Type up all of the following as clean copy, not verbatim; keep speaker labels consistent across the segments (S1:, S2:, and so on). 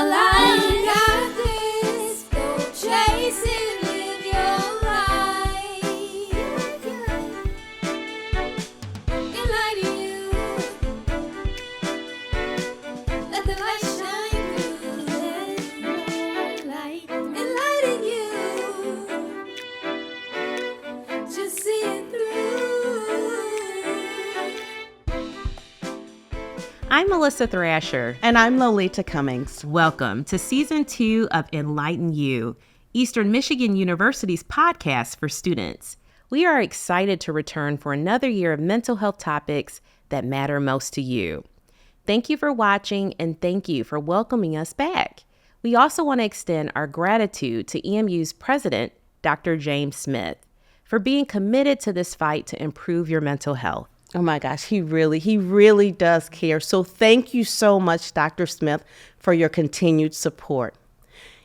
S1: your life. You got this. Go chase it, live your life. Enlighten you. Let the light shine through. Enlighten you. Just see it through.
S2: I'm Melissa Thrasher.
S3: And I'm Lolita Cummings.
S2: Welcome to Season 2 of Enlighten U, Eastern Michigan University's podcast for students. We are excited to return for another year of mental health topics that matter most to you. Thank you for watching and thank you for welcoming us back. We also want to extend our gratitude to EMU's president, Dr. James Smith, for being committed to this fight to improve your mental health.
S3: Oh my gosh, he really does care. So thank you so much, Dr. Smith, for your continued support.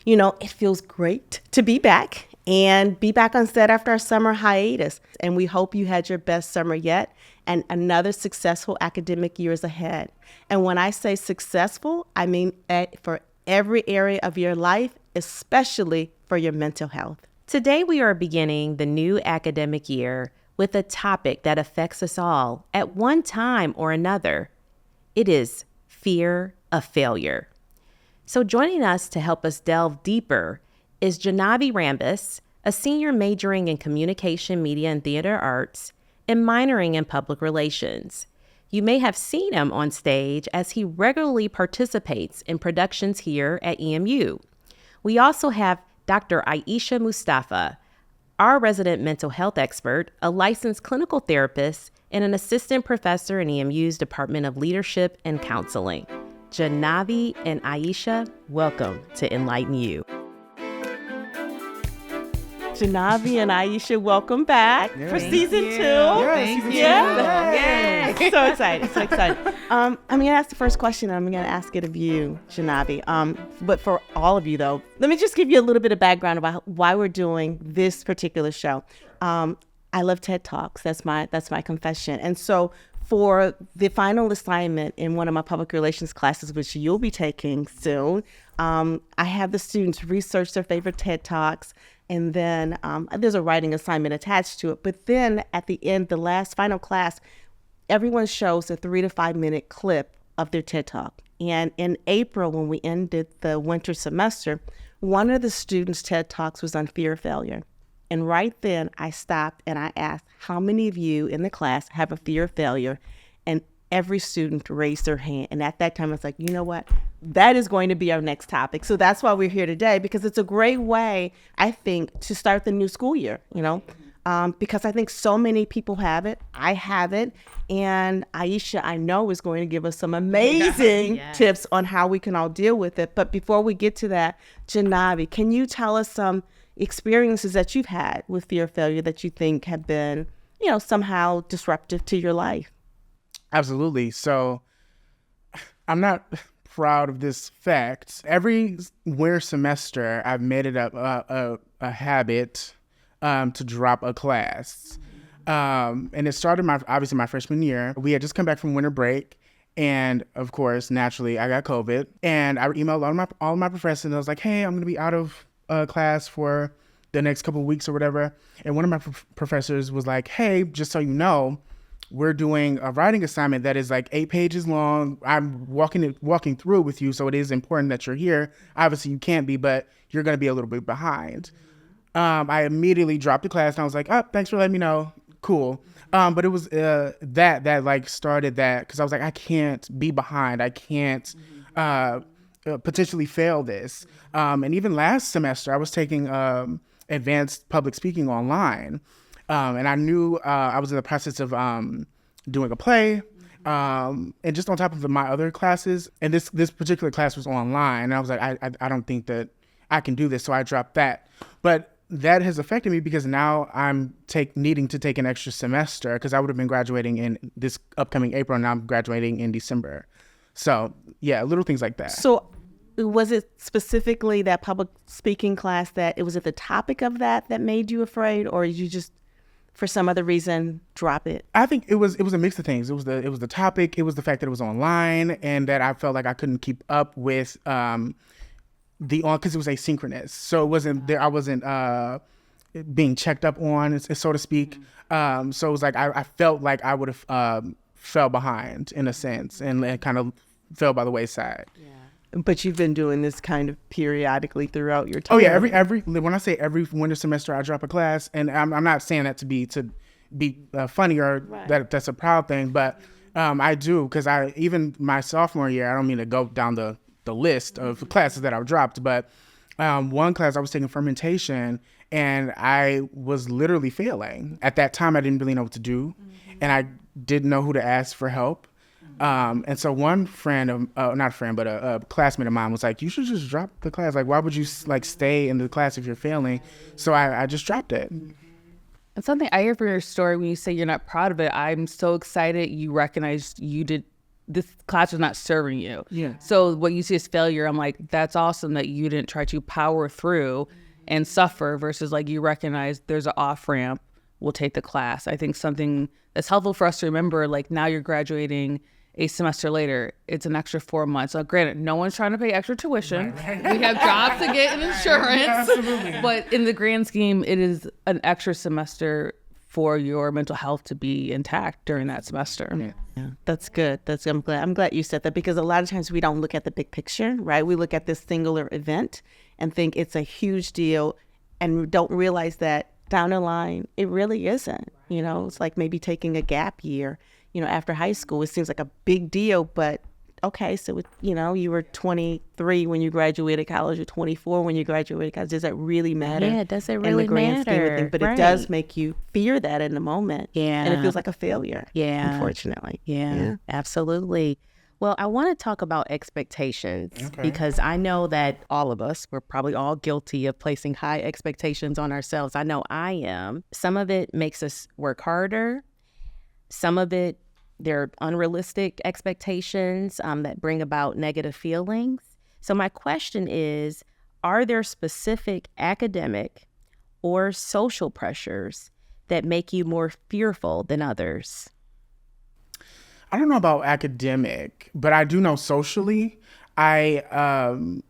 S3: You know, it feels great to be back and be back on set after our summer hiatus. And we hope you had your best summer yet and another successful academic year is ahead. And when I say successful, I mean for every area of your life, especially for your mental health.
S2: Today, we are beginning the new academic year with a topic that affects us all at one time or another. It is fear of failure. So joining us to help us delve deeper is Jahnavi Rambus, a senior majoring in communication, media, and theater arts, and minoring in public relations. You may have seen him on stage as he regularly participates in productions here at EMU. We also have Dr. Aesha Mustafa, our resident mental health expert, a licensed clinical therapist, and an assistant professor in EMU's Department of Leadership and Counseling. Jahnavi and Aesha, welcome to Enlighten U.
S3: Jahnavi and Aesha, welcome back for season 2.
S4: Thank you.
S3: Yeah. Yay. So excited. I'm going to ask the first question. I'm going to ask it of you, Jahnavi. But for all of you, though, let me just give you a little bit of background about why we're doing this particular show. I love TED Talks. That's my confession. And so for the final assignment in one of my public relations classes, which you'll be taking soon, I have the students research their favorite TED Talks. And then there's a writing assignment attached to it. But then at the end, the last final class, everyone shows a 3 to 5 minute clip of their TED Talk. And in April, when we ended the winter semester, one of the students' TED Talks was on fear of failure. And right then I stopped and I asked, how many of you in the class have a fear of failure? And every student raised their hand. And at that time, I was like, you know what? That is going to be our next topic. So that's why we're here today, because it's a great way, I think, to start the new school year, you know, because I think so many people have it. I have it. And Aesha, I know, is going to give us some amazing tips on how we can all deal with it. But before we get to that, Jahnavi, can you tell us some experiences that you've had with fear of failure that you think have been, you know, somehow disruptive to your life?
S4: Absolutely. So I'm not proud of this fact. Every winter semester, I've made it a habit to drop a class. And it started obviously my freshman year. We had just come back from winter break. And of course, naturally, I got COVID. And I emailed all of my professors and I was like, hey, I'm going to be out of class for the next couple of weeks or whatever. And one of my professors was like, hey, just so you know, we're doing a writing assignment that is like 8 pages long. I'm walking through with you, so it is important that you're here. Obviously, you can't be, but you're going to be a little bit behind. I immediately dropped the class, and I was like, oh, thanks for letting me know. Cool. But it was that like started that, because I was like, I can't be behind. I can't potentially fail this. And even last semester, I was taking advanced public speaking online. And I knew I was in the process of doing a play, and just on top of my other classes. And this particular class was online. And I was like, I don't think that I can do this. So I dropped that. But that has affected me because now I'm needing to take an extra semester, because I would have been graduating in this upcoming April, and now I'm graduating in December. So yeah, little things like that.
S3: So was it specifically that public speaking class that it was at the topic of that made you afraid, or you just, for some other reason, drop it?
S4: I think it was a mix of things. It was the topic. It was the fact that it was online, and that I felt like I couldn't keep up with because it was asynchronous, so it wasn't there. I wasn't being checked up on, so to speak. So it was like I felt like I would have fell behind in a sense, and kind of fell by the wayside.
S3: But you've been doing this kind of periodically throughout your time.
S4: Oh yeah, every when I say every winter semester I drop a class, and I'm not saying that to be funny or that's a proud thing, but I do, because even my sophomore year, I don't mean to go down the list of classes that I've dropped, but one class I was taking fermentation, and I was literally failing. At that time, I didn't really know what to do, and I didn't know who to ask for help. And so one friend, not a friend, but a classmate of mine was like, you should just drop the class. Like, why would you like stay in the class if you're failing? So I just dropped it.
S5: And something I hear from your story when you say you're not proud of it, I'm so excited you recognized this class was not serving you.
S4: Yeah.
S5: So what you see as failure, I'm like, that's awesome that you didn't try to power through and suffer versus like you recognize there's an off ramp, we'll take the class. I think something that's helpful for us to remember, like now you're graduating a semester later, it's an extra 4 months. Now, granted, no one's trying to pay extra tuition. Right. We have jobs to get and insurance.
S4: Absolutely.
S5: But in the grand scheme, it is an extra semester for your mental health to be intact during that semester.
S3: Yeah, that's good. I'm glad you said that, because a lot of times we don't look at the big picture, right? We look at this singular event and think it's a huge deal, and we don't realize that down the line, it really isn't. You know, it's like maybe taking a gap year. You know, after high school, it seems like a big deal, but okay, so, you were 23 when you graduated college, or 24 when you graduated college. Does that really matter?
S2: Yeah, does it really
S3: in the grand scheme of
S2: matter?
S3: things? But
S2: Right.
S3: it does make you fear that in the moment.
S2: Yeah.
S3: And it feels like a failure.
S2: Yeah.
S3: Unfortunately.
S2: Yeah, absolutely. Well, I want to talk about expectations, because I know that all of us, we're probably all guilty of placing high expectations on ourselves. I know I am. Some of it makes us work harder. Some of it, they're unrealistic expectations that bring about negative feelings. So my question is, are there specific academic or social pressures that make you more fearful than others?
S4: I don't know about academic, but I do know socially. For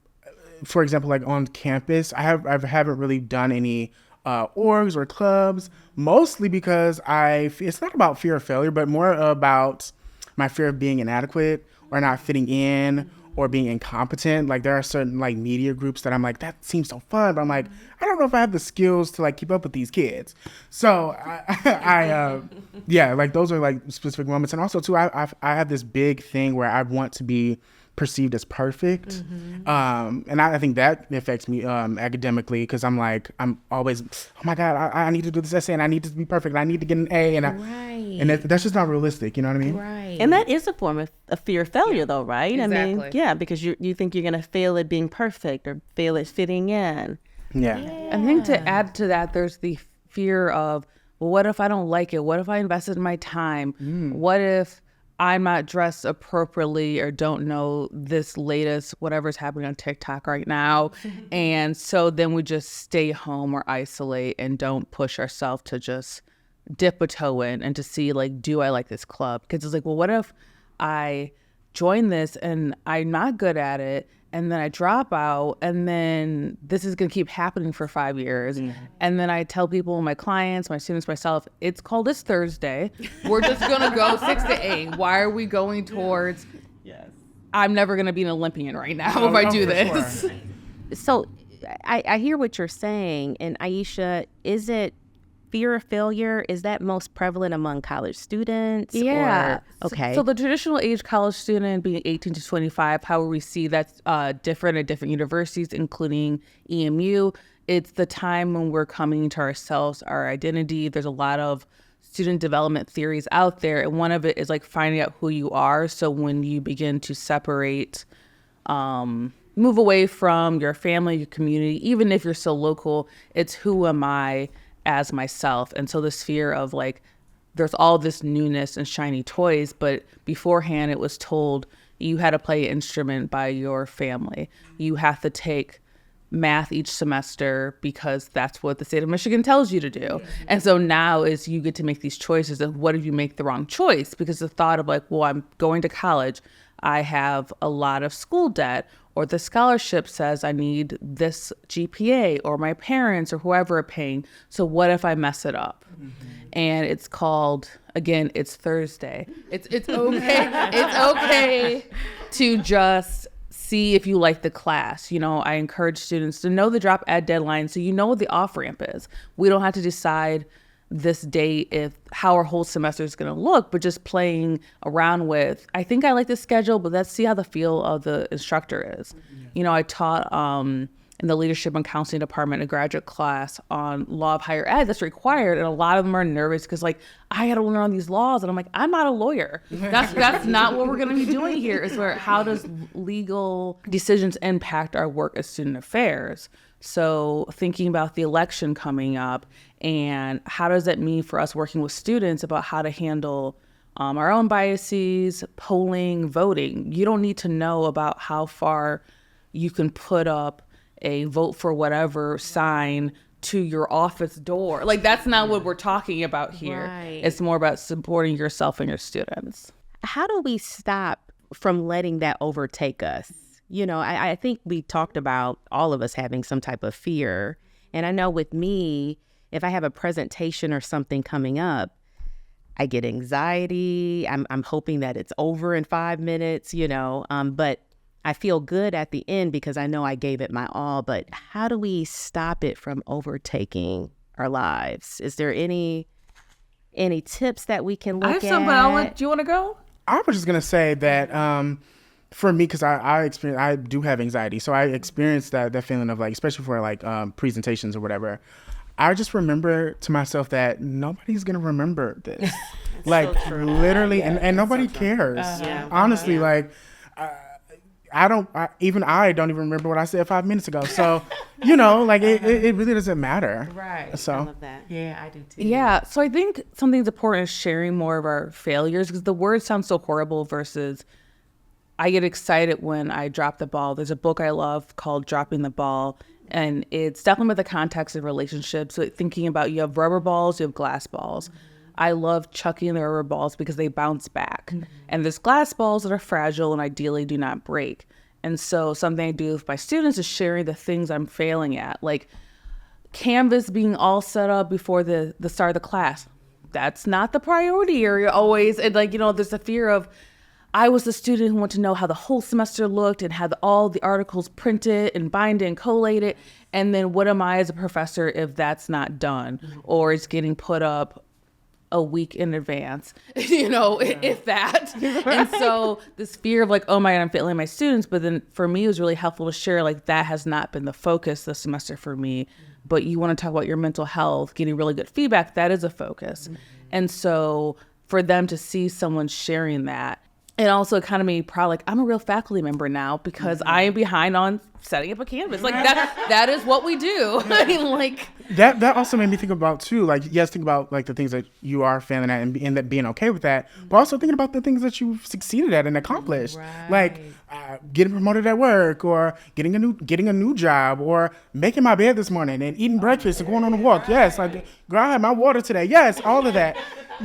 S4: example, like on campus, I haven't really done any orgs or clubs, mostly because it's not about fear of failure, but more about my fear of being inadequate or not fitting in or being incompetent. Like there are certain like media groups that I'm like, that seems so fun, but I'm like, I don't know if I have the skills to like keep up with these kids. So yeah, like those are like specific moments. And also too, I have this big thing where I want to be perceived as perfect. And I think that affects me academically, because I'm always, oh my God, I need to do this essay and I need to be perfect and I need to get an A, and that's just not realistic, you know what I mean?
S2: Right.
S3: And that is a form of a fear of failure, though, right? I mean,
S5: Exactly.
S3: yeah, because you think you're going to fail at being perfect or fail at fitting in.
S4: Yeah.
S5: I think to add to that, there's the fear of, well, what if I don't like it? What if I invested my time? What if I'm not dressed appropriately or don't know this latest, whatever's happening on TikTok right now? And so then we just stay home or isolate and don't push ourselves to just dip a toe in and to see, like, do I like this club? Because it's like, well, what if I join this and I'm not good at it, and then I drop out, and then this is going to keep happening for 5 years. And then I tell people, my clients, my students, myself, it's called this Thursday. We're just going to go 6 to 8. Why are we going towards, I'm never going to be an Olympian right now if I do this.
S4: Sure.
S2: So I hear what you're saying. And Aesha, is it fear of failure? Is that most prevalent among college students?
S5: Yeah.
S2: Or, okay.
S5: So the traditional age college student being 18 to 25, however we see that's different at different universities, including EMU. It's the time when we're coming to ourselves, our identity. There's a lot of student development theories out there. And one of it is like finding out who you are. So when you begin to separate, move away from your family, your community, even if you're still local, it's who am I as myself. And so this fear of like, there's all this newness and shiny toys, but beforehand it was told you had to play an instrument by your family. You have to take math each semester because that's what the state of Michigan tells you to do. And so now is you get to make these choices of what if you make the wrong choice? Because the thought of like, well, I'm going to college, I have a lot of school debt, or the scholarship says I need this GPA, or my parents or whoever are paying. So what if I mess it up? And it's called, again, it's Thursday. It's okay. It's okay to just see if you like the class. You know, I encourage students to know the drop ed deadline so you know what the off ramp is. We don't have to decide this date how our whole semester is going to look, but just playing around with, I think I like the schedule, but let's see how the feel of the instructor is. You know, I taught in the leadership and counseling department, a graduate class on law of higher ed that's required. And a lot of them are nervous because like, I got to learn all these laws. And I'm like, I'm not a lawyer. That's not what we're going to be doing here. Is where, how does legal decisions impact our work as student affairs? So thinking about the election coming up and how does that mean for us working with students about how to handle our own biases, polling, voting. You don't need to know about how far you can put up a vote for whatever sign to your office door. Like, that's not what we're talking about here.
S2: Right.
S5: It's more about supporting yourself and your students.
S2: How do we stop from letting that overtake us? You know, I think we talked about all of us having some type of fear. And I know with me, if I have a presentation or something coming up, I get anxiety. I'm hoping that it's over in 5 minutes, you know, but I feel good at the end because I know I gave it my all. But how do we stop it from overtaking our lives? Is there any tips that we can look at?
S5: I have some, but do you want to go?
S4: I was just going to say that for me, because I do have anxiety. So I experienced that feeling of like, especially for like presentations or whatever. I just remember to myself that nobody's going to remember this. Like literally, and nobody cares. Honestly, like I don't even remember what I said 5 minutes ago. So, you know, like it really doesn't matter.
S2: Right.
S4: So
S2: I love that. Yeah, I do too.
S5: Yeah. So I think something's important is sharing more of our failures, because the word sounds so horrible versus I get excited when I drop the ball. There's a book I love called Dropping the Ball, and it's definitely with the context of relationships. So thinking about, you have rubber balls, you have glass balls. I love chucking the rubber balls because they bounce back. And there's glass balls that are fragile and ideally do not break. And so something I do with my students is sharing the things I'm failing at, like Canvas being all set up before the start of the class. That's not the priority area always. And like, you know, there's a fear of, I was the student who wanted to know how the whole semester looked and had all the articles printed and binded and collated. And then what am I as a professor if that's not done or it's getting put up a week in advance, you know, if that. And so this fear of like, oh my God, I'm failing my students. But then for me, it was really helpful to share, like, that has not been the focus this semester for me. But you want to talk about your mental health, getting really good feedback, that is a focus. And so for them to see someone sharing that, it also kind of made me proud, like, I'm a real faculty member now because I am behind on setting up a Canvas. Like, that is what we do. I mean, like,
S4: that also made me think about too, like, yes, think about like the things that you are failing at and that being okay with that, but also thinking about the things that you've succeeded at and accomplished, like getting promoted at work, or getting a new job, or making my bed this morning and eating breakfast and going on a walk. Yes, like, girl, I had my water today. Yes, all of that.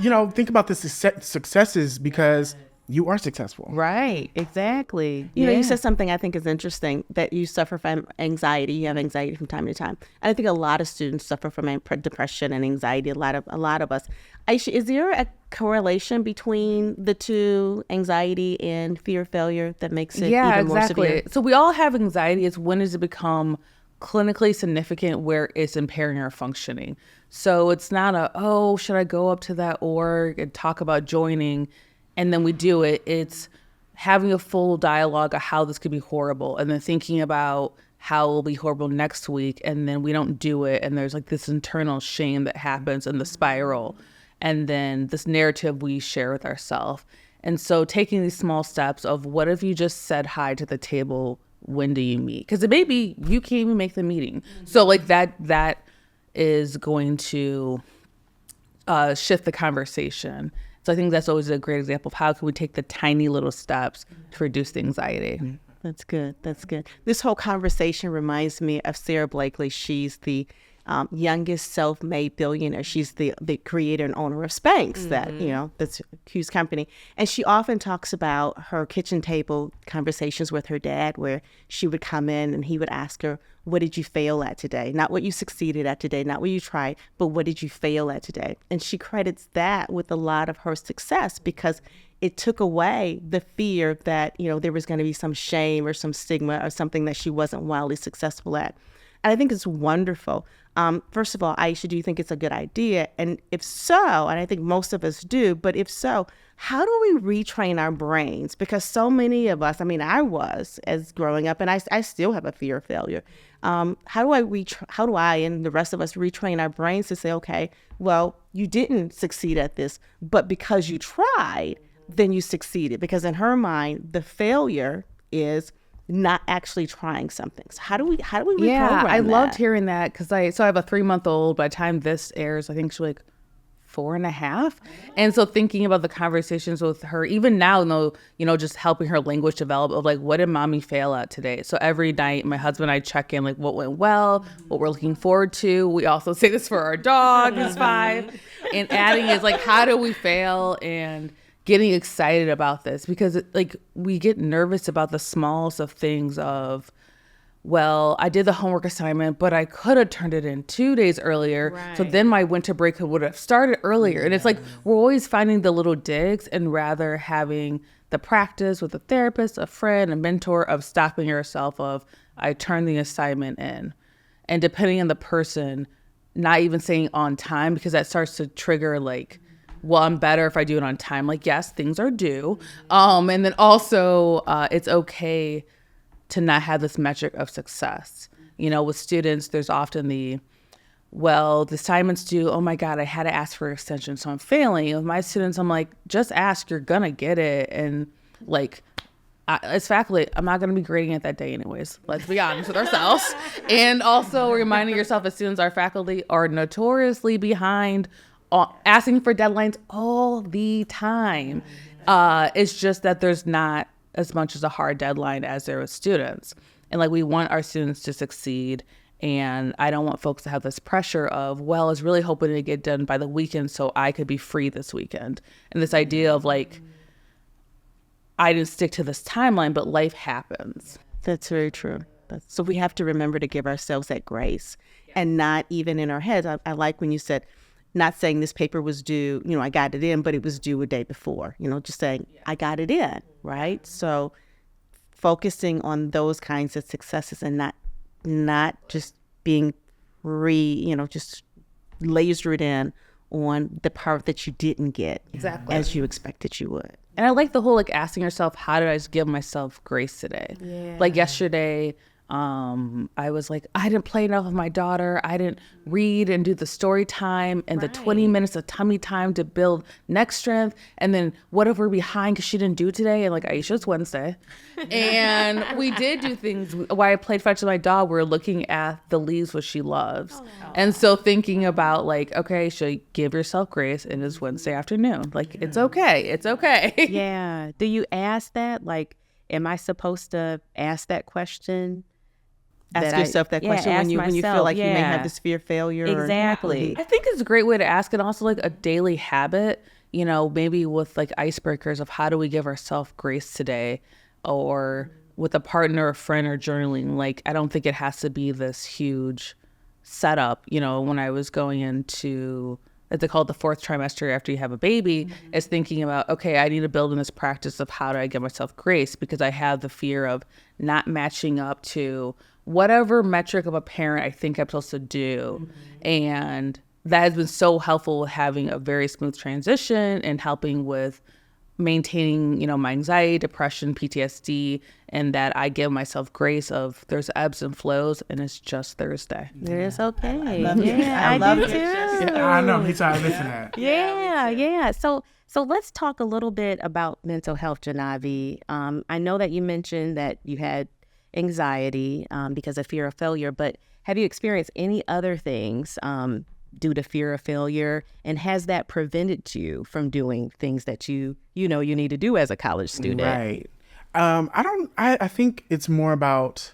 S4: You know, think about the successes because you are successful.
S2: Right, exactly.
S3: You know, you said something I think is interesting, that you suffer from anxiety. You have anxiety from time to time. And I think a lot of students suffer from depression and anxiety, a lot of us. Aisha, is there a correlation between the two, anxiety and fear of failure, that makes it even more severe?
S5: So we all have anxiety. It's when does it become clinically significant where it's impairing our functioning. So it's not should I go up to that org and talk about joining? And then we do it. It's having a full dialogue of how this could be horrible, and then thinking about how it will be horrible next week, and then we don't do it. And there's like this internal shame that happens in the spiral. And then this narrative we share with ourselves. And so taking these small steps of, what if you just said hi to the table? When do you meet? Because it may be you can't even make the meeting. So like that is going to shift the conversation. So I think that's always a great example of how can we take the tiny little steps to reduce the anxiety.
S3: That's good. That's good. This whole conversation reminds me of Sarah Blakely. She's the youngest self-made billionaire. She's the creator and owner of Spanx, that, that's Q's company. And she often talks about her kitchen table conversations with her dad, where she would come in and he would ask her, what did you fail at today? Not what you succeeded at today, not what you tried, but what did you fail at today? And she credits that with a lot of her success, because it took away the fear that, there was going to be some shame or some stigma or something that she wasn't wildly successful at. And I think it's wonderful. First of all, Aesha, do you think it's a good idea? And if so, and I think most of us do, but if so, how do we retrain our brains? Because so many of us, I was as growing up, and I still have a fear of failure. How do I and the rest of us retrain our brains to say, okay, well, you didn't succeed at this, but because you tried, then you succeeded. Because in her mind, the failure is not actually trying something. So how do we reprogram that?
S5: I loved hearing that, because I have a 3-month-old. By the time this airs, I think she's like 4.5. And so thinking about the conversations with her, even now, just helping her language develop, of like, what did mommy fail at today? So every night, my husband and I check in, like, what went well, what we're looking forward to. We also say this for our dog, who's 5. And adding is like, how do we fail? And getting excited about this, because we get nervous about the smallest of things of, well, I did the homework assignment, but I could have turned it in 2 days earlier. Right. So then my winter break would have started earlier. And it's like, we're always finding the little digs, and rather having the practice with a therapist, a friend, a mentor, of stopping yourself of, I turned the assignment in. And depending on the person, not even saying on time, because that starts to trigger like, well, I'm better if I do it on time. Like, yes, things are due. And then also it's okay to not have this metric of success. With students, there's often the assignment's due. Oh my God, I had to ask for extension, so I'm failing. With my students, I'm like, just ask, you're gonna get it. And like, as faculty, I'm not gonna be grading it that day anyways. Let's be honest with ourselves. And also reminding yourself, as students, our faculty are notoriously behind, asking for deadlines all the time. It's just that there's not as much as a hard deadline as there is students. And like, we want our students to succeed. And I don't want folks to have this pressure of, well, I was really hoping to get done by the weekend so I could be free this weekend. And this idea of like, I didn't stick to this timeline, but life happens.
S3: That's very true. So we have to remember to give ourselves that grace, and not even in our heads. I like when you said, not saying this paper was due, I got it in, but it was due a day before, just saying, I got it in, right? So focusing on those kinds of successes, and not just being just lasered in on the part that you didn't get as you expected you would.
S5: And I like the whole, like, asking yourself, how did I just give myself grace today? Yeah. Like yesterday, I was like, I didn't play enough with my daughter. I didn't read and do the story time and the 20 minutes of tummy time to build neck strength. And then what if we're behind because she didn't do it today? And like, Aisha, it's Wednesday. And we did do things. While I played fetch with my dog, we were looking at the leaves, which she loves. Oh. And so thinking about like, okay, Aisha, give yourself grace. It is Wednesday afternoon. Like, it's okay. It's okay.
S2: Yeah. Do you ask that? Like, am I supposed to ask that question?
S3: Ask yourself that question when you feel like you may have this fear of failure.
S2: Exactly.
S5: I think it's a great way to ask, and also like a daily habit, maybe with like icebreakers of how do we give ourselves grace today, or with a partner, a friend, or journaling. Like, I don't think it has to be this huge setup. When I was going into, as they call it, the fourth trimester after you have a baby, is thinking about, okay, I need to build in this practice of how do I give myself grace, because I have the fear of not matching up to whatever metric of a parent I think I'm supposed to do. And that has been so helpful with having a very smooth transition and helping with maintaining, my anxiety, depression, PTSD, and that I give myself grace of there's ebbs and flows, and it's just Thursday.
S2: It's okay.
S3: I love it. I love it too.
S4: Yeah, I know. Me too. I listen to that.
S2: Yeah. So let's talk a little bit about mental health, Jahnavi. I know that you mentioned that you had anxiety because of fear of failure, but have you experienced any other things due to fear of failure, and has that prevented you from doing things that you need to do as a college student?
S4: Right. I think it's more about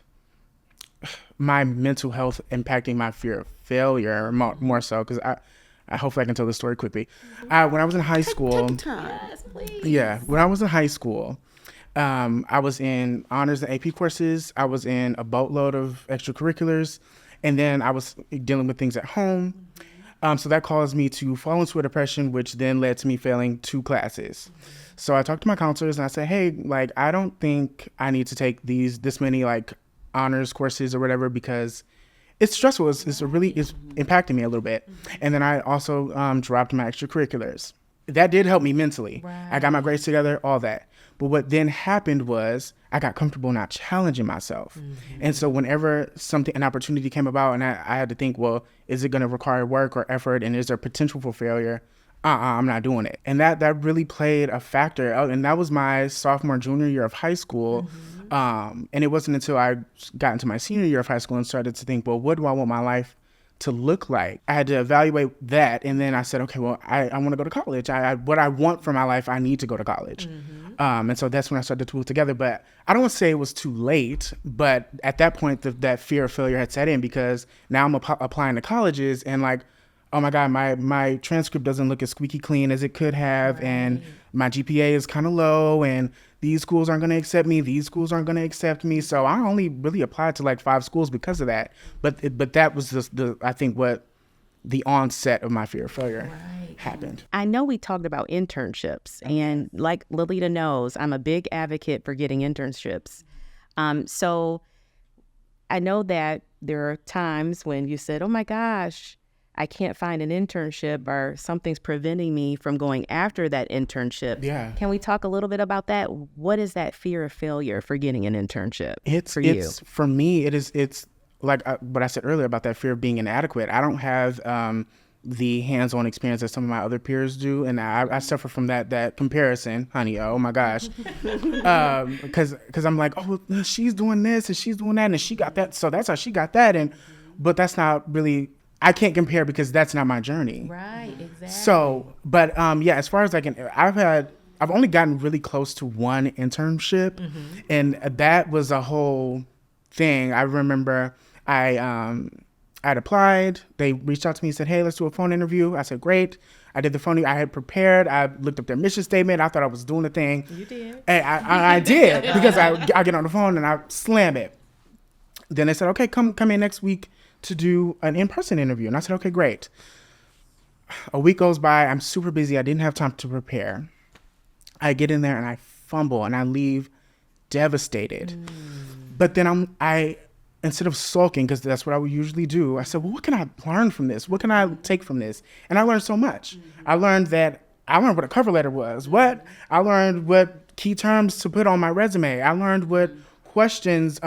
S4: my mental health impacting my fear of failure more so, because I hopefully I can tell the story quickly. When I was in high school,
S3: Take your time.
S4: when I was in high school, I was in honors and AP courses. I was in a boatload of extracurriculars, and then I was dealing with things at home. So that caused me to fall into a depression, which then led to me failing 2 classes. So I talked to my counselors and I said, hey, like, I don't think I need to take this many like honors courses or whatever, because it's stressful. It's impacting me a little bit. And then I also dropped my extracurriculars. That did help me mentally. Right. I got my grades together, all that. But what then happened was I got comfortable not challenging myself. And so whenever an opportunity came about and I had to think, well, is it going to require work or effort, and is there potential for failure? I'm not doing it. And that really played a factor. And that was my sophomore, junior year of high school. And it wasn't until I got into my senior year of high school and started to think, well, what do I want my life to look like? I had to evaluate that. And then I said, okay, well, I want to go to college. What I want for my life, I need to go to college. And so that's when I started to put it together. But I don't want to say it was too late, but at that point, that fear of failure had set in, because now I'm applying to colleges and like, oh my God, my transcript doesn't look as squeaky clean as it could have. Right. And my GPA is kind of low, and these schools aren't going to accept me. These schools aren't going to accept me. So I only really applied to like 5 schools because of that. But that was just I think what the onset of my fear of failure happened.
S2: I know we talked about internships, and like Lolita knows, I'm a big advocate for getting internships. So I know that there are times when you said, oh my gosh, I can't find an internship, or something's preventing me from going after that internship. Yeah. Can we talk a little bit about that? What is that fear of failure for getting an internship for you?
S4: For me, it's like what I said earlier about that fear of being inadequate. I don't have the hands-on experience that some of my other peers do, and I suffer from that comparison, honey. Oh my gosh, because I'm like, oh, well, she's doing this and she's doing that and she got that, so that's how she got that, but that's not really. I can't compare because that's not my journey. Right, exactly. So, but yeah, as far as I've only gotten really close to one internship, and that was a whole thing. I remember I'd applied. They reached out to me and said, hey, let's do a phone interview. I said, great. I did the phone. I had prepared. I looked up their mission statement. I thought I was doing the thing. You did. And I did, because I get on the phone and I slam it. Then they said, okay, come in next week to do an in-person interview. And I said, okay, great. A week goes by. I'm super busy. I didn't have time to prepare. I get in there and I fumble and I leave devastated. But then I instead of sulking, because that's what I would usually do, I said, well, what can I learn from this? What can I take from this? And I learned so much. I learned what a cover letter was. I learned what key terms to put on my resume. I learned what questions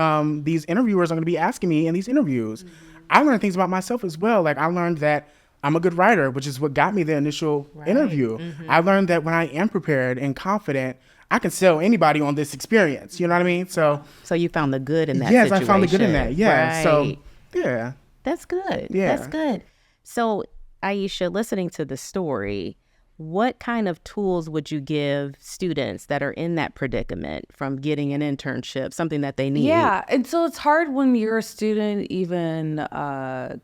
S4: these interviewers are going to be asking me in these interviews. I learned things about myself as well. Like I learned that I'm a good writer, which is what got me the initial interview. I learned that when I am prepared and confident, I can sell anybody on this experience. You know what I mean? So
S2: you found the good in that situation.
S4: Yes, I found the good in that. Yeah. Right. So, yeah.
S2: That's good. Yeah. That's good. So, Aesha, listening to the story, what kind of tools would you give students that are in that predicament from getting an internship, something that they need?
S5: Yeah, and so it's hard when you're a student, even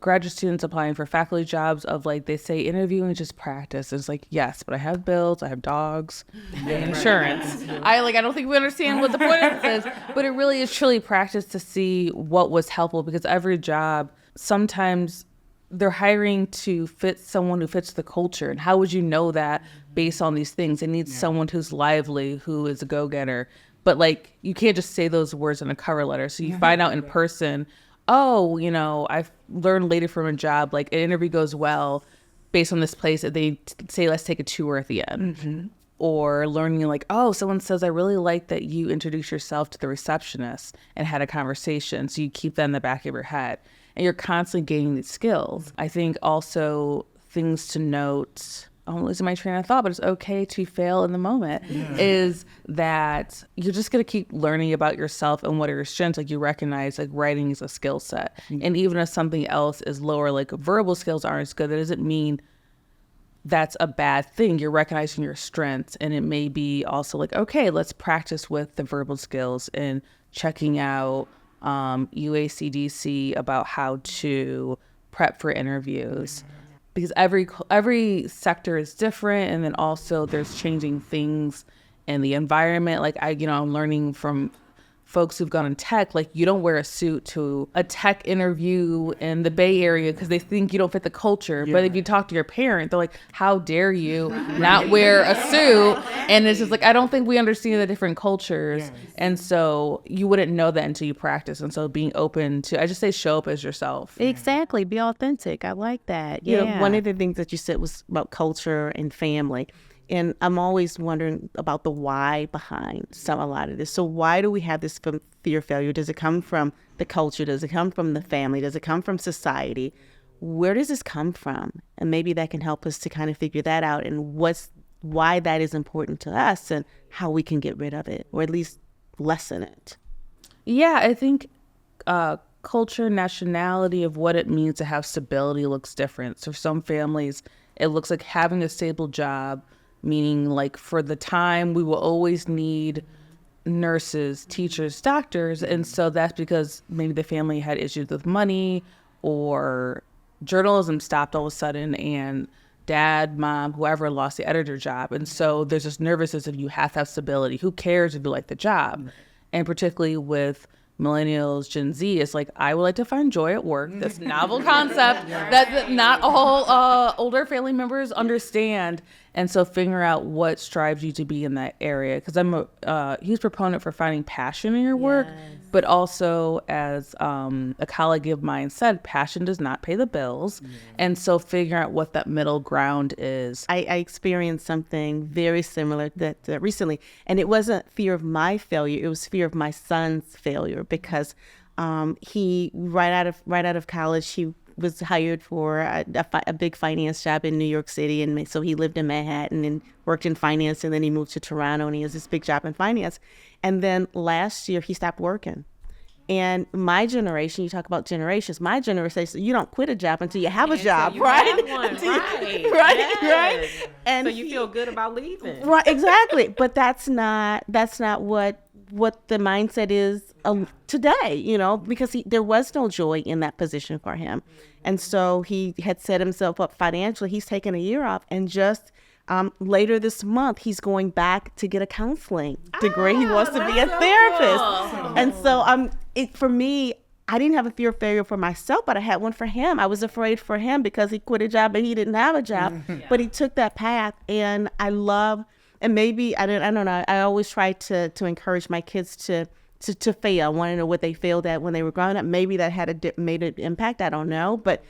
S5: graduate students applying for faculty jobs, of like, they say interviewing is just practice. It's like, yes, but I have bills, I have dogs, insurance. I don't think we understand what the point of this is, but it really is truly practice to see what was helpful, because every job, sometimes they're hiring to fit someone who fits the culture. And how would you know that based on these things? It needs someone who's lively, who is a go-getter. But you can't just say those words in a cover letter. So you find out in person, I've learned later from a job, an interview goes well based on this place that they say, let's take a tour at the end. Or learning someone says, I really like that you introduced yourself to the receptionist and had a conversation. So you keep that in the back of your head. And you're constantly gaining these skills. I think also things to note, I'm losing my train of thought, but it's okay to fail in the moment, is that you're just going to keep learning about yourself and what are your strengths. You recognize writing is a skill set. And even if something else is lower, verbal skills aren't as good, that doesn't mean that's a bad thing. You're recognizing your strengths. And it may be also okay, let's practice with the verbal skills and checking out UACDC about how to prep for interviews, because every sector is different, and then also there's changing things in the environment. Like I'm learning from folks who've gone in tech, like you don't wear a suit to a tech interview in the Bay Area because they think you don't fit the culture. But if you talk to your parent, they're like, how dare you not wear a suit? And it's just like, I don't think we understand the different cultures. Yes. And so you wouldn't know that until you practice. And so being open to, I just say, show up as yourself.
S2: Exactly. Be authentic. I like that.
S3: You
S2: Yeah.
S3: know, one of the things that you said was about culture and family. And I'm always wondering about the why behind a lot of this. So why do we have this fear of failure? Does it come from the culture? Does it come from the family? Does it come from society? Where does this come from? And maybe that can help us to kind of figure that out and why that is important to us and how we can get rid of it or at least lessen it.
S5: Yeah, I think culture, nationality of what it means to have stability looks different. So for some families, it looks like having a stable job, meaning like for the time we will always need nurses, teachers, doctors. And so that's because maybe the family had issues with money or journalism stopped all of a sudden and dad, mom, whoever lost the editor job. And so there's this nervousness of you have to have stability. Who cares if you like the job? And particularly with millennials, Gen Z, it's like, I would like to find joy at work. This novel concept that not all older family members understand. And so figure out what strives you to be in that area. Because I'm a huge proponent for finding passion in your work, but also as a colleague of mine said, passion does not pay the bills. And so figuring out what that middle ground is.
S3: I experienced something very similar that recently, and it wasn't fear of my failure. It was fear of my son's failure because he right out of college, he was hired for a big finance job in New York City. And so he lived in Manhattan and worked in finance. And then he moved to Toronto and he has this big job in finance. And then last year he stopped working. And my generation, you talk about generations, my generation says you don't quit a job until you have a job, right? Right. And
S2: so you feel good about leaving.
S3: Right, exactly. But that's not what the mindset is today, you know, because there was no joy in that position for him. And so he had set himself up financially. He's taken a year off, and just later this month, he's going back to get a counseling degree. He wants to be a therapist. Cool. And so for me, I didn't have a fear of failure for myself, but I had one for him. I was afraid for him because he quit a job and he didn't have a job, but he took that path. And I love, and maybe, I don't know, I always try to encourage my kids to fail. I want to know what they failed at when they were growing up. Maybe that had made an impact. I don't know. But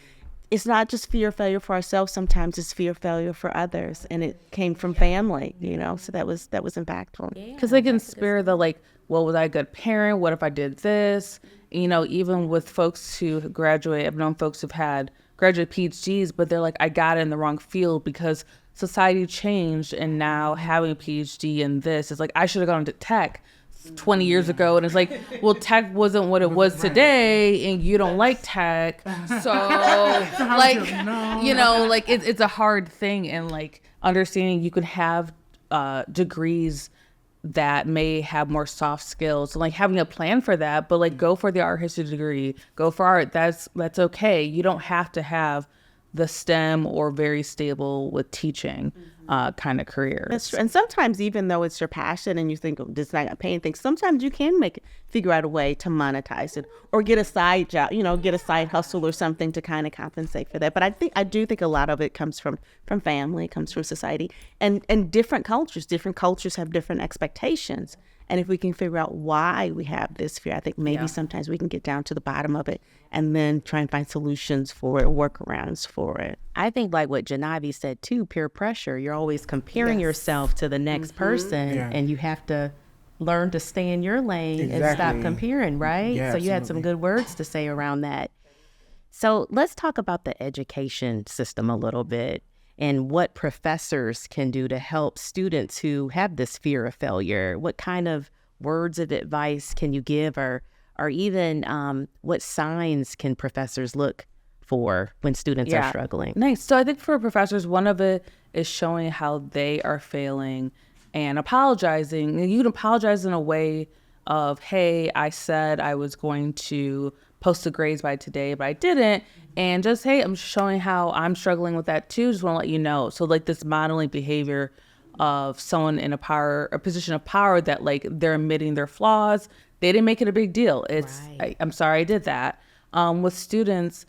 S3: it's not just fear of failure for ourselves. Sometimes it's fear of failure for others. And it came from family, you know, so that was impactful.
S5: Because they can spare the like, well, was I a good parent? What if I did this? You know, even with folks who graduate, I've known folks who've had graduate PhDs, but they're like, I got it in the wrong field because society changed. And now having a PhD in this is like, I should have gone to tech 20 years ago. And it's like, well, tech wasn't what it was today, and you don't like tech. So like, you know, like it's a hard thing. And like understanding you can have degrees that may have more soft skills, and like having a plan for that, but like go for the art history degree, go for art. That's okay. You don't have to have the STEM or very stable with teaching kind of careers.
S3: That's true. And sometimes, even though it's your passion and you think, oh, this is not going to pay anything, sometimes you can figure out a way to monetize it or get a side job, you know, get a side hustle or something to kind of compensate for that. But I do think a lot of it comes from family, comes from society, and different cultures. Different cultures have different expectations. And if we can figure out why we have this fear, I think maybe sometimes we can get down to the bottom of it and then try and find solutions for it, workarounds for it.
S2: I think like what Jahnavi said too, peer pressure. You're always comparing yourself to the next person, and you have to learn to stay in your lane and stop comparing, right?
S4: Yeah,
S2: so you had some good words to say around that. So let's talk about the education system a little bit and what professors can do to help students who have this fear of failure. What kind of words of advice can you give, or even what signs can professors look for when students are struggling?
S5: Nice. So I think for professors, one of it is showing how they are failing and apologizing. And you can apologize in a way of, hey, I said I was going to post the grades by today, but I didn't. And just, hey, I'm showing how I'm struggling with that too. Just want to let you know. So like this modeling behavior of someone in a position of power that like they're admitting their flaws. They didn't make it a big deal. It's, I'm sorry I did that. With students,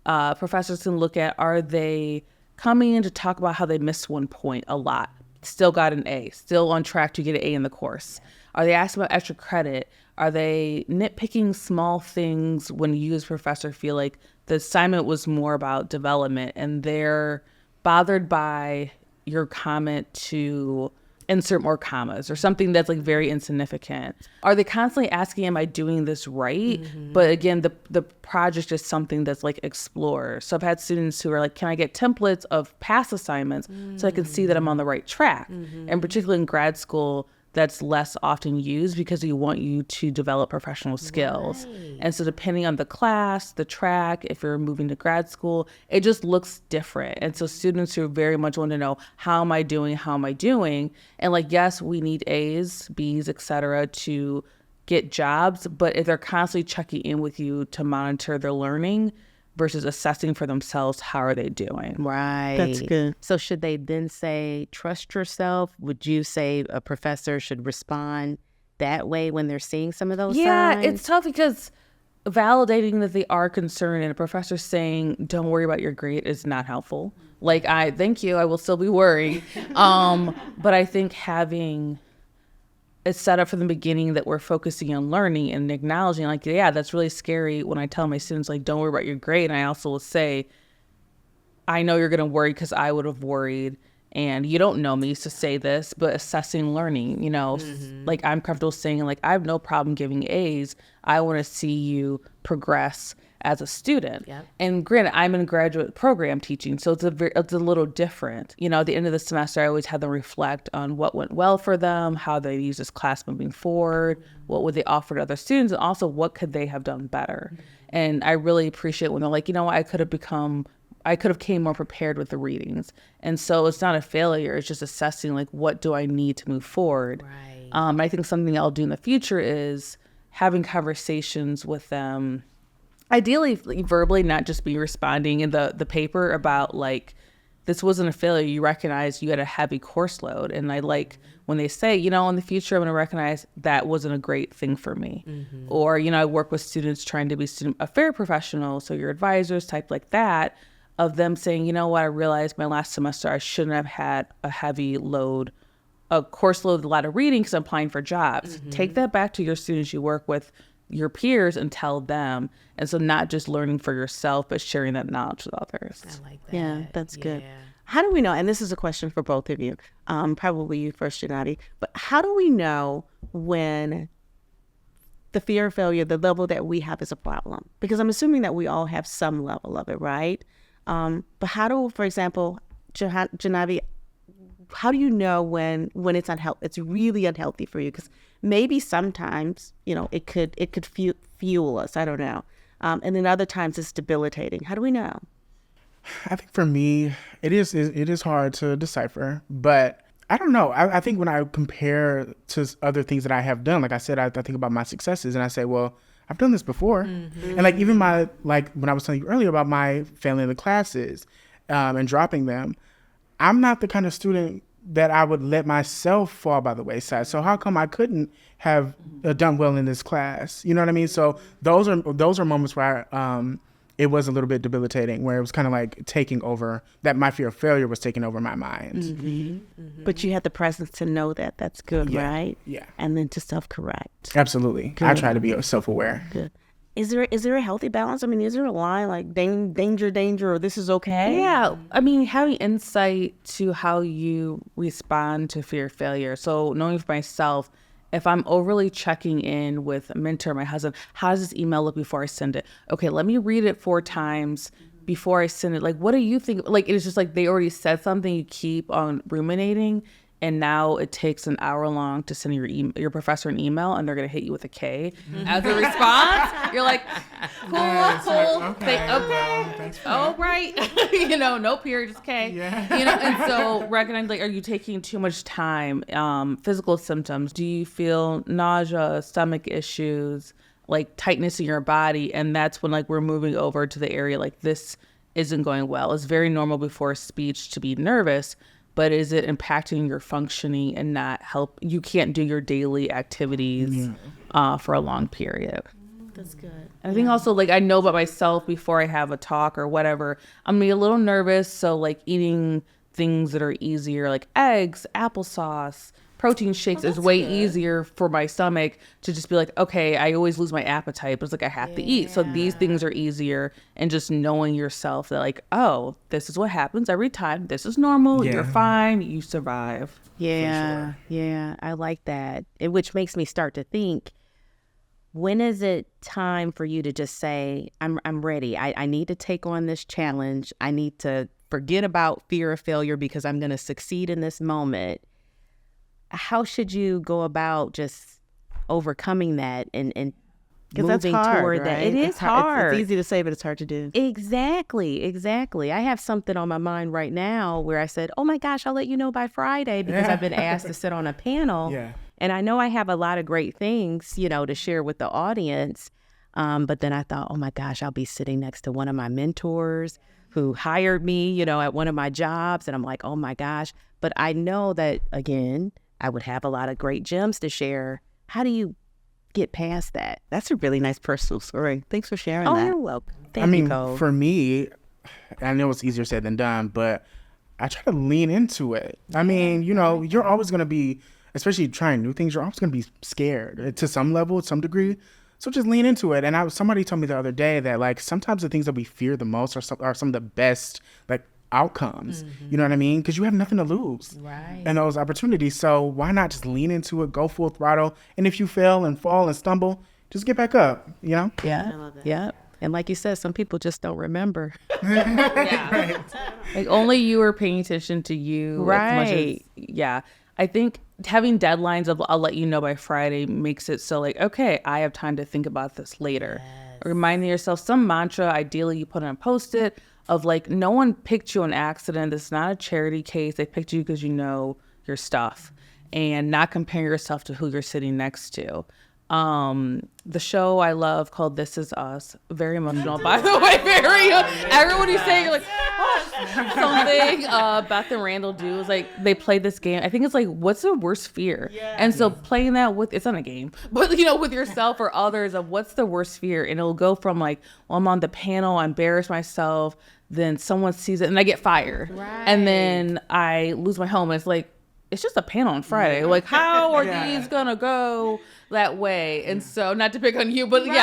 S5: professors can look at, are they coming in to talk about how they missed one point a lot, still got an A, still on track to get an A in the course? Are they asking about extra credit? Are they nitpicking small things when you as a professor feel like the assignment was more about development and they're bothered by your comment to insert more commas or something that's like very insignificant? Are they constantly asking, am I doing this right? But again, the project is something that's like explore. So I've had students who are like, can I get templates of past assignments so I can see that I'm on the right track? And particularly in grad school, that's less often used because we want you to develop professional skills. And so depending on the class, the track, if you're moving to grad school, it just looks different. And so students who very much want to know, how am I doing? How am I doing? And like, yes, we need A's, B's, etc. to get jobs, but if they're constantly checking in with you to monitor their learning versus assessing for themselves, how are they doing?
S2: Right.
S3: That's good.
S2: So should they then say, trust yourself? Would you say a professor should respond that way when they're seeing some of those signs?
S5: It's tough because validating that they are concerned and a professor saying, don't worry about your grade is not helpful. Like, thank you, I will still be worried. But I think having it's set up from the beginning that we're focusing on learning and acknowledging, like, yeah, that's really scary when I tell my students, like, don't worry about your grade. And I also will say, I know you're going to worry because I would have worried. And you don't know me to say this, but assessing learning, like I'm comfortable saying, like, I have no problem giving A's. I want to see you progress as a student.
S2: Yep.
S5: And granted, I'm in a graduate program teaching, so it's a little different. At the end of the semester, I always have them reflect on what went well for them, how they use this class moving forward, what would they offer to other students, and also what could they have done better. And I really appreciate when they're like, I could have came more prepared with the readings. And so it's not a failure. It's just assessing, like, what do I need to move forward?
S2: Right.
S5: I think something I'll do in the future is having conversations with them, ideally verbally, not just be responding in the paper about, like, this wasn't a failure. You recognize you had a heavy course load. And I like when they say, in the future, I'm going to recognize that wasn't a great thing for me. Mm-hmm. Or, I work with students trying to be student affairs professionals, so your advisors, type like that, of them saying, I realized my last semester I shouldn't have had a heavy load, a course load, a lot of reading because I'm applying for jobs. Mm-hmm. Take that back to your students you work with, your peers, and tell them. And so not just learning for yourself, but sharing that knowledge with others.
S2: I like that.
S3: Yeah, that's good. How do we know, and this is a question for both of you, probably you first, Jahnavi, but how do we know when the fear of failure, the level that we have, is a problem? Because I'm assuming that we all have some level of it, right? But how do, for example, Jahnavi, how do you know when it's unhealthy? It's really unhealthy for you, because maybe sometimes it could fuel us. I don't know, and then other times it's debilitating. How do we know?
S4: I think for me, it is hard to decipher, but I don't know. I think when I compare to other things that I have done, like I said, I think about my successes and I say, well, I've done this before. Mm-hmm. And like even when I was telling you earlier about my failing the classes and dropping them, I'm not the kind of student that I would let myself fall by the wayside. So how come I couldn't have done well in this class? You know what I mean? So those are moments where it was a little bit debilitating, where it was kind of like taking over, that my fear of failure was taking over my mind.
S3: Mm-hmm. Mm-hmm. But you had the presence to know that. That's good, right?
S4: Yeah.
S3: And then to self-correct.
S4: Absolutely. Good. I try to be self-aware.
S3: Good. Is there a healthy balance? I mean, is there a line like danger, or this is okay?
S5: Yeah. I mean, having insight to how you respond to fear of failure. So knowing for myself, if I'm overly checking in with a mentor, my husband, how does this email look before I send it? Okay, let me read it 4 times before I send it. Like, what do you think? Like, it's just like they already said something, you keep on ruminating. And now it takes an hour long to send your professor an email, and they're going to hit you with a K as a response. You're like, cool. Okay. Oh, right. No period, just K.
S4: Yeah.
S5: And so recognize, like, are you taking too much time? Physical symptoms. Do you feel nausea, stomach issues? like tightness in your body. And that's when like we're moving over to the area like this isn't going well. It's very normal before speech to be nervous, but is it impacting your functioning and not help? You can't do your daily activities for a long period.
S3: That's good.
S5: I think also like I know about myself before I have a talk or whatever, I'm gonna be a little nervous. So like eating things that are easier, like eggs, applesauce, protein shakes is way easier for my stomach to just be like, okay, I always lose my appetite, but it's like I have to eat. So these things are easier, and just knowing yourself that like, oh, this is what happens every time. This is normal. You're fine. You survive.
S2: Yeah, yeah, I like that. Which makes me start to think, when is it time for you to just say, I'm ready. I need to take on this challenge. I need to forget about fear of failure because I'm going to succeed in this moment. How should you go about just overcoming that and moving toward that? It is hard.
S3: It's easy to say, but it's hard to do.
S2: Exactly. I have something on my mind right now where I said, oh my gosh, I'll let you know by Friday because I've been asked to sit on a panel.
S4: Yeah.
S2: And I know I have a lot of great things, to share with the audience. But then I thought, oh my gosh, I'll be sitting next to one of my mentors who hired me, at one of my jobs. And I'm like, oh my gosh. But I know that, again, I would have a lot of great gems to share. How do you get past that?
S3: That's a really nice personal story. Thanks for sharing
S2: Oh,
S3: that.
S2: you're welcome. Thank you, Cole.
S4: For me, I know it's easier said than done, but I try to lean into it. I mean, you're always going to be, especially trying new things, you're always going to be scared to some level, to some degree. So just lean into it. And somebody told me the other day that like sometimes the things that we fear the most are some of the best like outcomes. You know what I mean? Because you have nothing to lose.
S2: Right.
S4: And those opportunities. So why not just lean into it, go full throttle, and if you fail and fall and stumble, just get back up.
S2: Yeah.
S3: I love that.
S2: Yeah. And like you said, some people just don't remember.
S5: Like only you are paying attention to you.
S2: Right.
S5: I think having deadlines of I'll let you know by Friday makes it so like, okay, I have time to think about this later. Reminding yourself some mantra, ideally you put on a Post-it of like, no one picked you on accident. This is not a charity case. They picked you because you know your stuff, and not compare yourself to who you're sitting next to. The show I love called This Is Us, very emotional, by the way, everyone you say, you're like, something Beth and Randall do is like, they play this game. I think it's like, what's the worst fear? And so playing that it's not a game, but with yourself or others of what's the worst fear. And it'll go from like, well, I'm on the panel, I embarrass myself, then someone sees it and I get fired. Right. And then I lose my home. And it's like, it's just a panel on Friday. Like, how are these gonna go that way? And so, not to pick on you, but but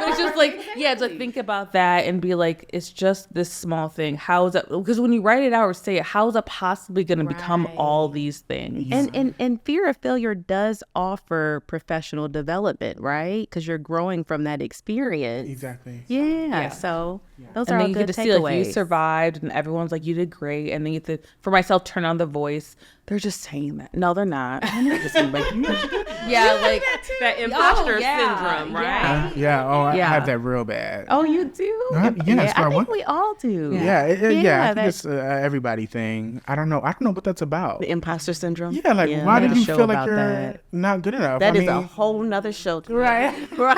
S5: it's just like, it's like, think about that and be like, it's just this small thing. How is that? Because when you write it out or say it, how is it possibly gonna become all these things?
S2: And fear of failure does offer professional development, right? Because you're growing from that experience.
S4: Exactly.
S2: Yeah. So those
S5: And
S2: are
S5: then
S2: all
S5: you
S2: good
S5: get to see like you
S2: takeaways.
S5: survived and everyone's like, you did great. And then you get to, for myself, turn on the voice. They're just saying that. No, they're not. Like, like
S2: that imposter
S5: yeah,
S2: syndrome, right?
S4: I have that real bad.
S2: Oh, you do?
S4: Yes,
S2: I think
S4: what?
S2: we all do.
S4: I think it's everybody thing. I don't know what that's about.
S3: The imposter syndrome.
S4: Yeah, like why
S2: we
S4: do
S2: have a
S4: you
S2: show
S4: feel like
S2: about
S4: you're
S2: that.
S4: not good enough?
S3: That is a whole nother show.
S4: right.
S3: We're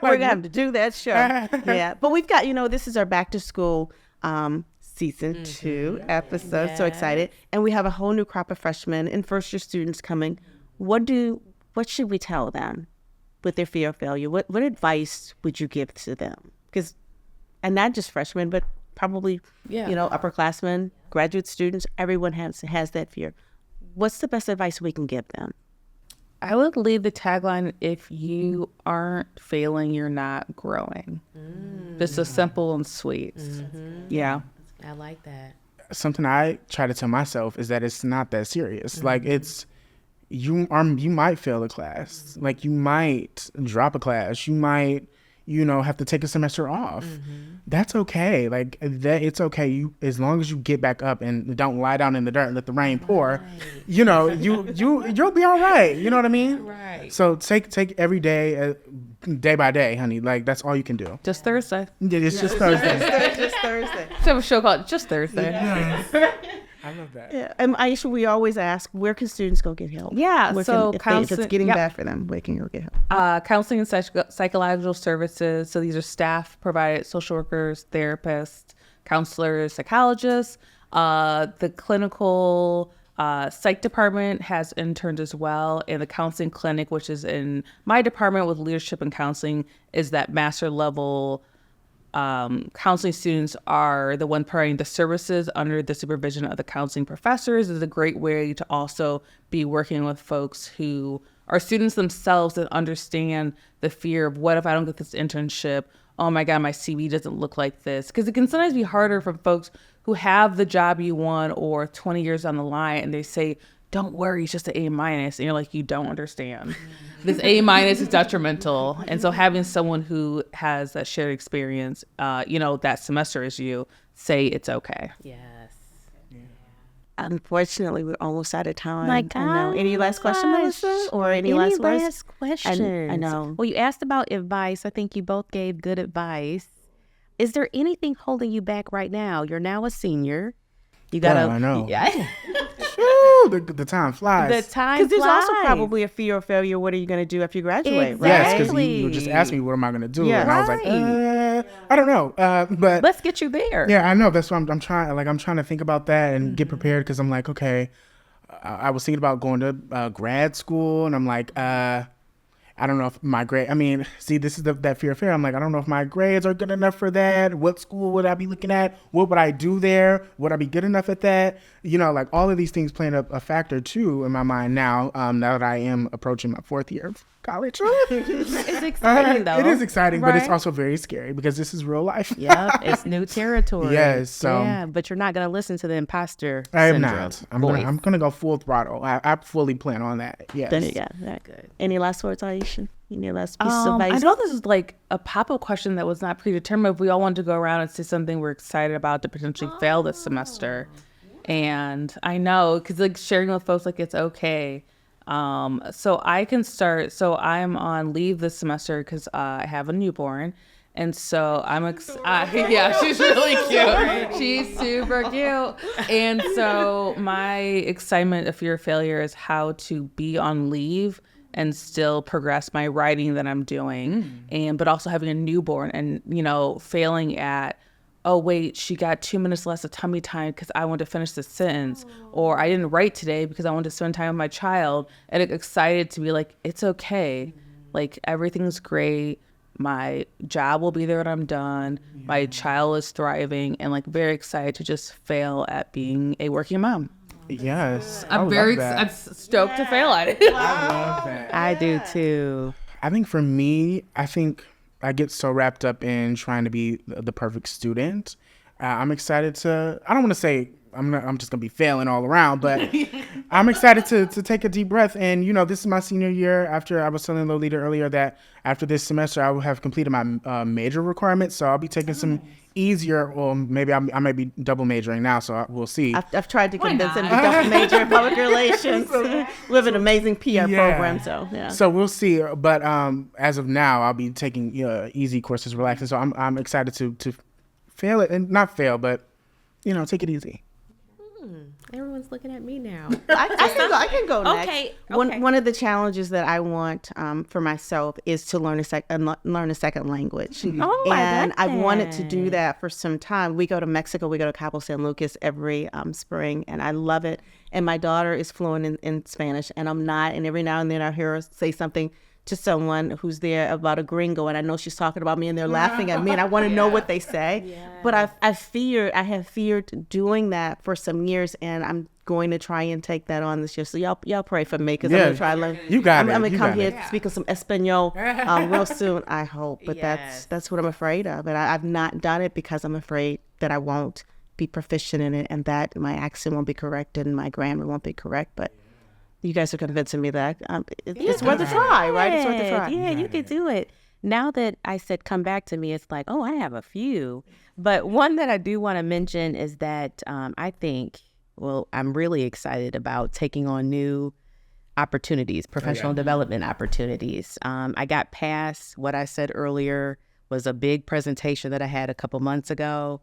S3: going to have to do that show. Yeah. But we've got, this is our back to school season 2 episode. So excited. And we have a whole new crop of freshmen and first year students coming. What should we tell them with their fear of failure? What advice would you give to them? And not just freshmen, but probably, upperclassmen, graduate students, everyone has that fear. What's the best advice we can give them?
S5: I would leave the tagline, if you aren't failing, you're not growing. Just as simple and sweet. Yeah.
S2: I like that.
S4: Something I try to tell myself is that it's not that serious. Like it's, you might fail a class. Like you might drop a class. You might, have to take a semester off. That's okay. Like it's okay. As long as you get back up and don't lie down in the dirt and let the rain pour, you'll be all right. You know what I mean?
S2: Right.
S4: So take every day, day by day, honey. Like that's all you can do.
S5: Just Thursday.
S4: It's just Thursday.
S3: Just Thursday.
S5: So I have a show called Just Thursday.
S4: I I love that.
S3: Yeah. And Aisha, we always ask, where can students go get help?
S5: Yeah,
S3: Where
S5: so
S3: if it's getting
S5: yep.
S3: bad for them, where can you go get help?
S5: Counseling and psychological services. So these are staff provided, social workers, therapists, counselors, psychologists. The clinical psych department has interns as well. And the counseling clinic, which is in my department with leadership and counseling, is that master level. Counseling students are the one providing the services under the supervision of the counseling professors. Is a great way to also be working with folks who are students themselves that understand the fear of, what if I don't get this internship? Oh my God, my CV doesn't look like this. Because it can sometimes be harder for folks who have the job you want or 20 years down the line, and they say, don't worry, it's just an A-. And you're like, you don't understand. This A- is detrimental. And so having someone who has that shared experience, that semester as you, say it's okay.
S2: Yes.
S3: Unfortunately, we're almost out of time.
S2: My
S3: I know. Any last question,
S2: gosh.
S3: Melissa? Or any last words?
S2: questions?
S3: I know.
S2: Well, you asked about advice. I think you both gave good advice. Is there anything holding you back right now? You're now a senior. You gotta.
S4: I know.
S2: Yeah.
S4: Woo, the time flies.
S2: The time
S3: Because there's also
S2: flies.
S3: probably a fear of failure. What are you going to do after you graduate, right?
S4: Yes, because
S2: Exactly.
S4: you just asked me, what am I going to do?
S3: Yeah.
S4: And I was like, I don't know. But
S2: Let's get you there.
S4: yeah, I know. That's what I'm trying. Like, I'm trying to think about that and get prepared, because I'm like, okay, I was thinking about going to grad school, and I'm like, I don't know if my grade, see, this is that fear of failure. I'm like, I don't know if my grades are good enough for that. What school would I be looking at? What would I do there? Would I be good enough at that? Like all of these things playing a factor too in my mind now, now that I am approaching my 4th year of college.
S2: It's exciting though.
S4: It is exciting, but it's
S2: Right?
S4: also very scary, because this is real life.
S2: Yep, it's new territory.
S4: Yes, so-
S2: yeah, but you're not gonna listen to the imposter
S4: I am
S2: syndrome
S4: not.
S2: voice.
S4: I'm gonna go full throttle. I fully plan on that. Yes.
S3: Then you got that. Good. Any last words, Aisha? Any last pieces of
S5: I
S3: advice?
S5: know this is like a pop-up question that was not predetermined. If we all wanted to go around and say something we're excited about to potentially fail this semester. And I know, because like sharing with folks, like it's okay. So I can start. So I'm on leave this semester because I have a newborn. And so I'm yeah, she's really cute. She's super cute. And so my excitement of fear of failure is how to be on leave and still progress my writing that I'm doing, but also having a newborn and, failing at, oh, wait, she got 2 minutes less of tummy time because I wanted to finish the sentence, or I didn't write today because I wanted to spend time with my child, and excited to be like, it's okay. Like, everything's great. My job will be there when I'm done. My child is thriving, and like very excited to just fail at being a working mom.
S4: Yes.
S5: I'm I'm stoked to fail at it.
S4: I love that.
S2: I do too.
S4: I think for me, I get so wrapped up in trying to be the perfect student. I'm excited to, I don't want to say I'm just going to be failing all around, but I'm excited to take a deep breath. And, this is my senior year. After I was telling Lolita earlier that after this semester, I will have completed my major requirements. So I'll be taking some easier, or maybe I might be double majoring now. So we'll see.
S3: I've tried to convince him to double major in public relations. We have an amazing PR program, so yeah.
S4: So we'll see. But as of now, I'll be taking easy courses, relaxing. So I'm excited to fail it, and not fail, but take it easy.
S2: Everyone's looking at me now.
S3: I can go next.
S2: Okay,
S3: One of the challenges that I want for myself is to learn a second language.
S2: Oh,
S3: and
S2: I
S3: I've
S2: like
S3: wanted to
S2: that.
S3: do that for some time. We go to Mexico. We go to Cabo San Lucas every spring, and I love it. And my daughter is fluent in Spanish, and I'm not. And every now and then I hear her say something to someone who's there about a gringo, and I know she's talking about me, and they're laughing at me, and I want to know what they say. But I have feared doing that for some years, and I'm going to try and take that on this year. So y'all pray for me, because I'm gonna try to learn.
S4: You got
S3: I'm
S4: it.
S3: gonna
S4: You
S3: come
S4: got
S3: here
S4: it.
S3: speaking some Espanol real soon, I hope. But
S2: Yes.
S3: that's what I'm afraid of, and I've not done it because I'm afraid that I won't be proficient in it, and that my accent won't be correct and my grammar won't be correct. But you guys are convincing me that it's worth a try, right? It's worth a try.
S2: Yeah, you could do it. Now that I said come back to me, it's like, oh, I have a few. But one that I do want to mention is that I think, I'm really excited about taking on new opportunities, professional development opportunities. I got past what I said earlier was a big presentation that I had a couple months ago.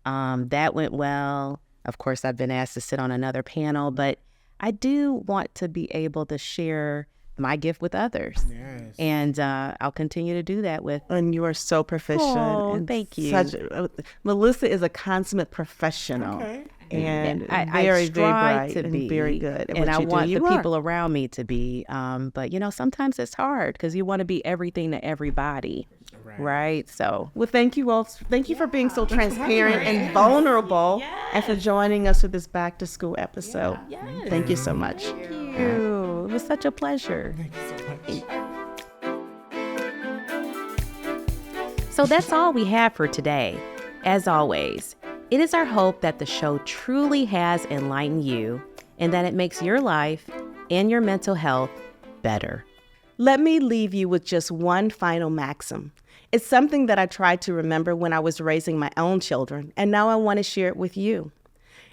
S2: That went well. Of course, I've been asked to sit on another panel, but I do want to be able to share my gift with others.
S4: Yes.
S2: And I'll continue to do that with.
S3: And you are so proficient.
S2: Oh,
S3: and
S2: thank you.
S3: Melissa is a consummate professional.
S4: Okay.
S3: And
S2: I
S3: very, very
S2: strive
S3: bright
S2: to
S3: and
S2: be,
S3: very good. At
S2: and
S3: what
S2: I
S3: you do.
S2: want
S3: You
S2: the
S3: are.
S2: people around me to be. But sometimes it's hard because you want to be everything to everybody, right? So,
S3: Well, thank you all. Thank you for being so transparent and vulnerable, and for joining us for this back to school episode. Thank you so much.
S2: it was such a pleasure. So that's all we have for today. As always, it is our hope that the show truly has enlightened you and that it makes your life and your mental health better.
S3: Let me leave you with just one final maxim. It's something that I tried to remember when I was raising my own children, and now I want to share it with you.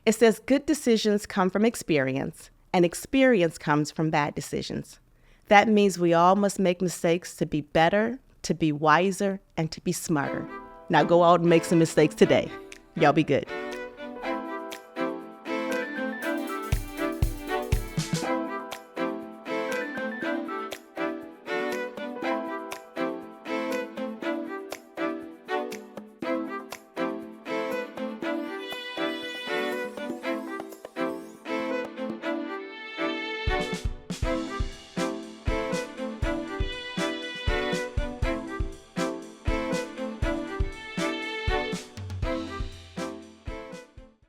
S3: It says, good decisions come from experience, and experience comes from bad decisions. That means we all must make mistakes to be better, to be wiser, and to be smarter. Now go out and make some mistakes today. Y'all be good.